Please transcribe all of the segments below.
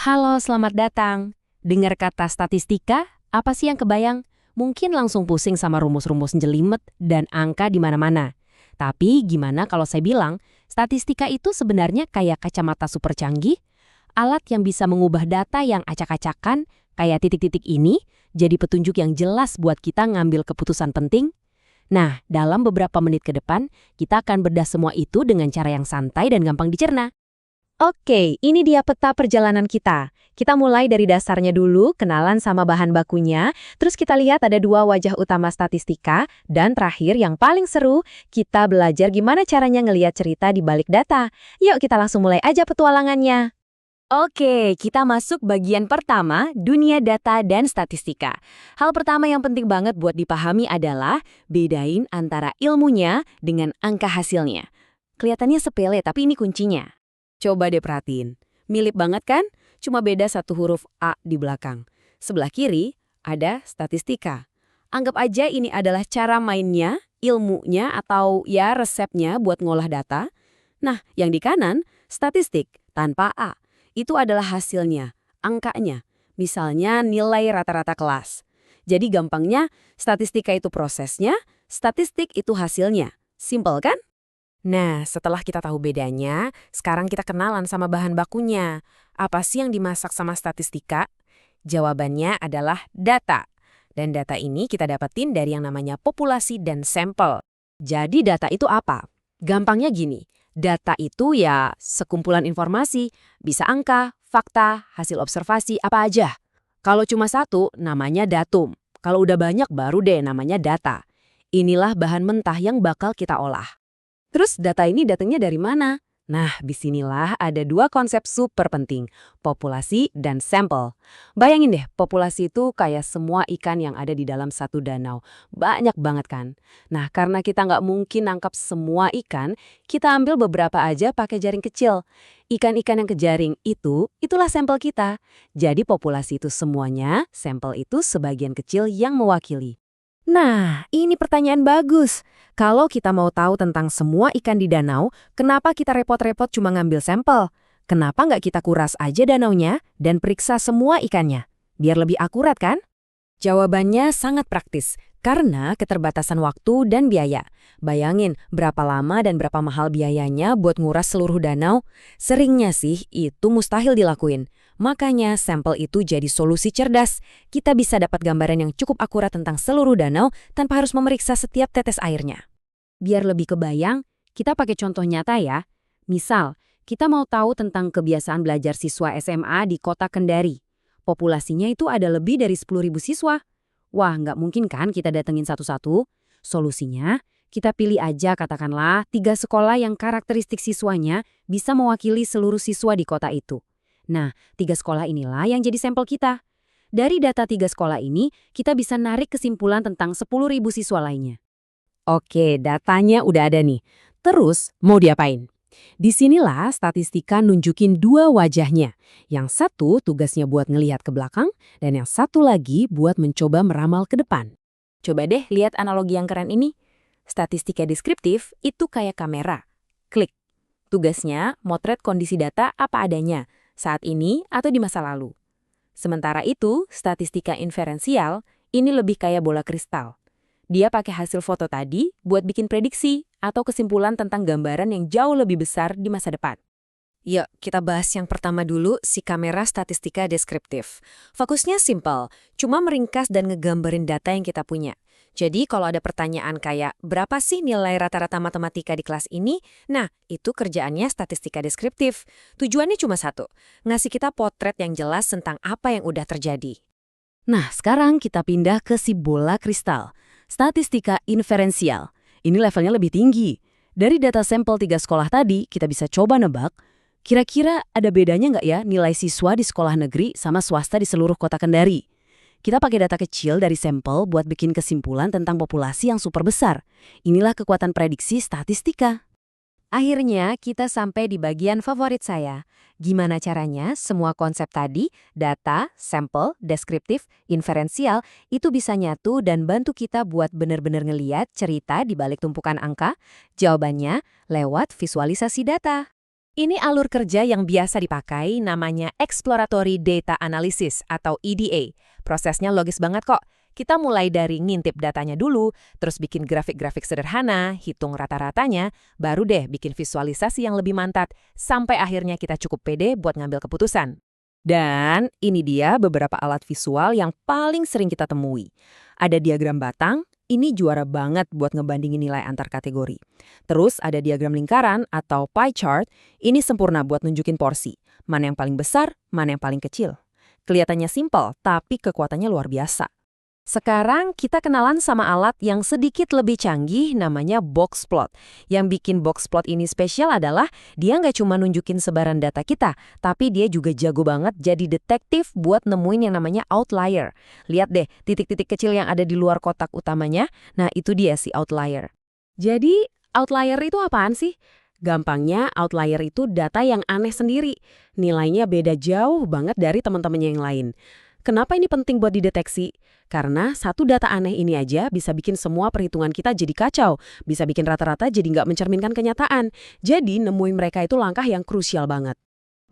Halo, selamat datang. Dengar kata statistika, apa sih yang kebayang? Mungkin langsung pusing sama rumus-rumus jelimet dan angka di mana-mana. Tapi gimana kalau saya bilang, statistika itu sebenarnya kayak kacamata super canggih, alat yang bisa mengubah data yang acak-acakan, kayak titik-titik ini, jadi petunjuk yang jelas buat kita ngambil keputusan penting. Nah, dalam beberapa menit ke depan, kita akan bedah semua itu dengan cara yang santai dan gampang dicerna. Oke, ini dia peta perjalanan kita. Kita mulai dari dasarnya dulu, kenalan sama bahan bakunya, terus kita lihat ada dua wajah utama statistika, dan terakhir yang paling seru, kita belajar gimana caranya ngelihat cerita di balik data. Yuk kita langsung mulai aja petualangannya. Oke, kita masuk bagian pertama, dunia data dan statistika. Hal pertama yang penting banget buat dipahami adalah bedain antara ilmunya dengan angka hasilnya. Kelihatannya sepele, tapi ini kuncinya. Coba deh perhatiin. Mirip banget kan? Cuma beda satu huruf A di belakang. Sebelah kiri ada statistika. Anggap aja ini adalah cara mainnya, ilmunya, atau ya resepnya buat ngolah data. Nah, yang di kanan, statistik tanpa A. Itu adalah hasilnya, angkanya. Misalnya nilai rata-rata kelas. Jadi gampangnya, statistika itu prosesnya, statistik itu hasilnya. Simple kan? Nah, setelah kita tahu bedanya, sekarang kita kenalan sama bahan bakunya. Apa sih yang dimasak sama statistika? Jawabannya adalah data. Dan data ini kita dapetin dari yang namanya populasi dan sampel. Jadi data itu apa? Gampangnya gini, data itu ya sekumpulan informasi, bisa angka, fakta, hasil observasi, apa aja. Kalau cuma satu, namanya datum. Kalau udah banyak baru deh namanya data. Inilah bahan mentah yang bakal kita olah. Terus data ini datangnya dari mana? Nah, disinilah ada dua konsep super penting, populasi dan sampel. Bayangin deh, populasi itu kayak semua ikan yang ada di dalam satu danau. Banyak banget kan? Nah, karena kita nggak mungkin nangkap semua ikan, kita ambil beberapa aja pakai jaring kecil. Ikan-ikan yang kejaring itulah sampel kita. Jadi populasi itu semuanya, sampel itu sebagian kecil yang mewakili. Nah, ini pertanyaan bagus. Kalau kita mau tahu tentang semua ikan di danau, kenapa kita repot-repot cuma ngambil sampel? Kenapa nggak kita kuras aja danaunya dan periksa semua ikannya? Biar lebih akurat kan? Jawabannya sangat praktis, karena keterbatasan waktu dan biaya. Bayangin berapa lama dan berapa mahal biayanya buat nguras seluruh danau? Seringnya sih itu mustahil dilakuin. Makanya sampel itu jadi solusi cerdas. Kita bisa dapat gambaran yang cukup akurat tentang seluruh danau tanpa harus memeriksa setiap tetes airnya. Biar lebih kebayang, kita pakai contoh nyata ya. Misal, kita mau tahu tentang kebiasaan belajar siswa SMA di kota Kendari. Populasinya itu ada lebih dari 10.000 siswa. Wah, nggak mungkin kan kita datengin satu-satu? Solusinya, kita pilih aja katakanlah 3 sekolah yang karakteristik siswanya bisa mewakili seluruh siswa di kota itu. Nah, 3 sekolah inilah yang jadi sampel kita. Dari data 3 sekolah ini, kita bisa narik kesimpulan tentang 10.000 siswa lainnya. Oke, datanya udah ada nih. Terus, mau diapain? Disinilah statistika nunjukin dua wajahnya. Yang satu tugasnya buat ngelihat ke belakang, dan yang satu lagi buat mencoba meramal ke depan. Coba deh lihat analogi yang keren ini. Statistika deskriptif itu kayak kamera. Klik. Tugasnya motret kondisi data apa adanya, saat ini atau di masa lalu. Sementara itu, statistika inferensial ini lebih kayak bola kristal. Dia pakai hasil foto tadi buat bikin prediksi atau kesimpulan tentang gambaran yang jauh lebih besar di masa depan. Yuk, kita bahas yang pertama dulu, si kamera statistika deskriptif. Fokusnya simpel, cuma meringkas dan ngegambarin data yang kita punya. Jadi kalau ada pertanyaan kayak, berapa sih nilai rata-rata matematika di kelas ini? Nah, itu kerjaannya statistika deskriptif. Tujuannya cuma satu, ngasih kita potret yang jelas tentang apa yang udah terjadi. Nah, sekarang kita pindah ke si bola kristal. Statistika inferensial. Ini levelnya lebih tinggi. Dari data sampel 3 sekolah tadi, kita bisa coba nebak, kira-kira ada bedanya nggak ya nilai siswa di sekolah negeri sama swasta di seluruh kota Kendari? Kita pakai data kecil dari sampel buat bikin kesimpulan tentang populasi yang super besar. Inilah kekuatan prediksi statistika. Akhirnya, kita sampai di bagian favorit saya. Gimana caranya semua konsep tadi, data, sampel, deskriptif, inferensial, itu bisa nyatu dan bantu kita buat benar-benar ngeliat cerita di balik tumpukan angka? Jawabannya, lewat visualisasi data. Ini alur kerja yang biasa dipakai, namanya Exploratory Data Analysis atau EDA. Prosesnya logis banget kok. Kita mulai dari ngintip datanya dulu, terus bikin grafik-grafik sederhana, hitung rata-ratanya, baru deh bikin visualisasi yang lebih mantap, sampai akhirnya kita cukup pede buat ngambil keputusan. Dan ini dia beberapa alat visual yang paling sering kita temui. Ada diagram batang, ini juara banget buat ngebandingin nilai antar kategori. Terus ada diagram lingkaran atau pie chart, ini sempurna buat nunjukin porsi. Mana yang paling besar, mana yang paling kecil. Kelihatannya simpel, tapi kekuatannya luar biasa. Sekarang kita kenalan sama alat yang sedikit lebih canggih, namanya box plot. Yang bikin box plot ini spesial adalah dia nggak cuma nunjukin sebaran data kita, tapi dia juga jago banget jadi detektif buat nemuin yang namanya outlier. Lihat deh, titik-titik kecil yang ada di luar kotak utamanya, nah itu dia si outlier. Jadi, outlier itu apaan sih? Gampangnya, outlier itu data yang aneh sendiri. Nilainya beda jauh banget dari teman-temannya yang lain. Kenapa ini penting buat dideteksi? Karena satu data aneh ini aja bisa bikin semua perhitungan kita jadi kacau, bisa bikin rata-rata jadi nggak mencerminkan kenyataan. Jadi nemuin mereka itu langkah yang krusial banget.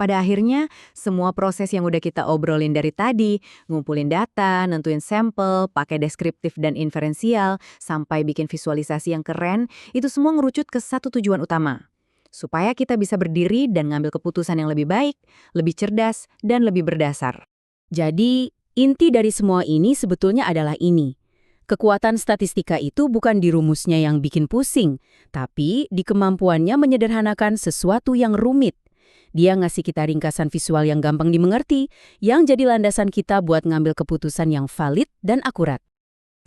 Pada akhirnya, semua proses yang udah kita obrolin dari tadi, ngumpulin data, nentuin sampel, pakai deskriptif dan inferensial, sampai bikin visualisasi yang keren, itu semua ngerucut ke satu tujuan utama. Supaya kita bisa berdiri dan ngambil keputusan yang lebih baik, lebih cerdas, dan lebih berdasar. Jadi, inti dari semua ini sebetulnya adalah ini. Kekuatan statistika itu bukan di rumusnya yang bikin pusing, tapi di kemampuannya menyederhanakan sesuatu yang rumit. Dia ngasih kita ringkasan visual yang gampang dimengerti, yang jadi landasan kita buat ngambil keputusan yang valid dan akurat.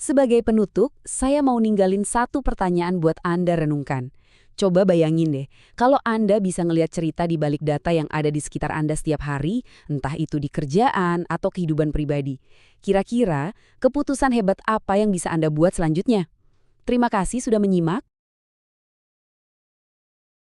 Sebagai penutup, saya mau ninggalin satu pertanyaan buat Anda renungkan. Coba bayangin deh, kalau Anda bisa ngelihat cerita di balik data yang ada di sekitar Anda setiap hari, entah itu di kerjaan atau kehidupan pribadi. Kira-kira, keputusan hebat apa yang bisa Anda buat selanjutnya? Terima kasih sudah menyimak.